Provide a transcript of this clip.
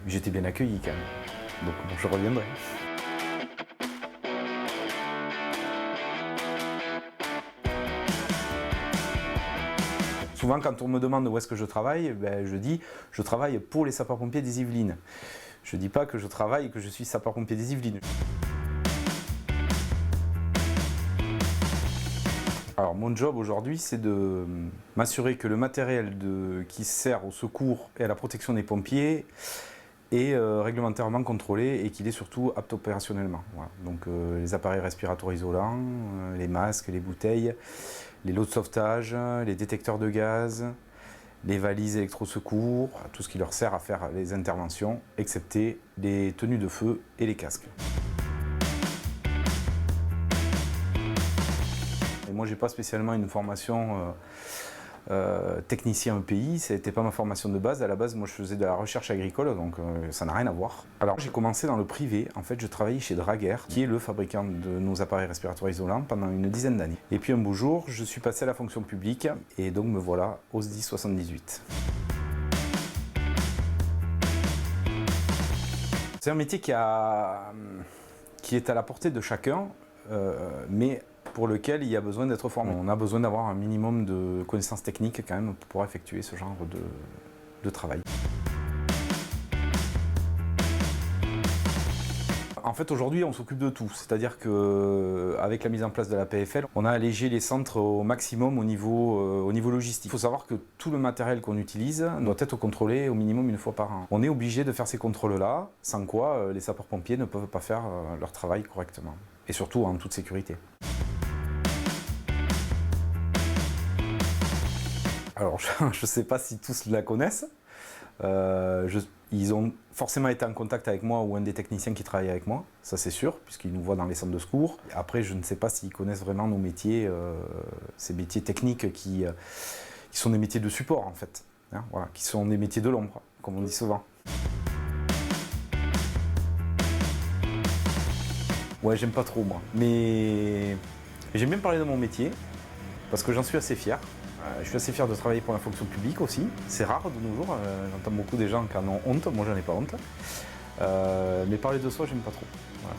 J'étais bien accueilli quand même, donc bon, je reviendrai. Souvent, quand on me demande où est-ce que je travaille, je dis je travaille pour les sapeurs-pompiers des Yvelines. Je ne dis pas que je travaille et que je suis sapeur-pompier des Yvelines. Alors, mon job aujourd'hui, c'est de m'assurer que le matériel qui sert au secours et à la protection des pompiers est réglementairement contrôlé et qu'il est surtout apte opérationnellement. Voilà. Donc les appareils respiratoires isolants, les masques, les bouteilles, les lots de sauvetage, les détecteurs de gaz, les valises électrosecours, tout ce qui leur sert à faire les interventions, excepté les tenues de feu et les casques. Et moi, j'ai pas spécialement une formation technicien EPI, ça n'était pas ma formation de base. À la base, moi, je faisais de la recherche agricole, donc ça n'a rien à voir. Alors, j'ai commencé dans le privé. En fait, je travaillais chez Draguer, qui est le fabricant de nos appareils respiratoires isolants, pendant une dizaine d'années. Et puis un beau jour, je suis passé à la fonction publique, et donc me voilà au SDIS 78. C'est un métier qui est à la portée de chacun, mais pour lequel il y a besoin d'être formé. On a besoin d'avoir un minimum de connaissances techniques quand même pour pouvoir effectuer ce genre de travail. En fait, aujourd'hui, on s'occupe de tout. C'est-à-dire qu'avec la mise en place de la PFL, on a allégé les centres au maximum au niveau logistique. Il faut savoir que tout le matériel qu'on utilise doit être contrôlé au minimum une fois par an. On est obligé de faire ces contrôles-là, sans quoi les sapeurs-pompiers ne peuvent pas faire leur travail correctement. Et surtout en toute sécurité. Alors, je ne sais pas si tous la connaissent. Ils ont forcément été en contact avec moi ou un des techniciens qui travaille avec moi, ça c'est sûr, puisqu'ils nous voient dans les centres de secours. Après, je ne sais pas s'ils connaissent vraiment nos métiers, ces métiers techniques qui sont des métiers de support en fait, hein, voilà, qui sont des métiers de l'ombre, comme on dit souvent. Ouais, j'aime pas trop moi, mais j'aime bien parler de mon métier, parce que j'en suis assez fier. Je suis assez fier de travailler pour la fonction publique aussi. C'est rare de nos jours, j'entends beaucoup des gens qui en ont honte, moi j'en ai pas honte. Mais parler de soi, j'aime pas trop. Voilà.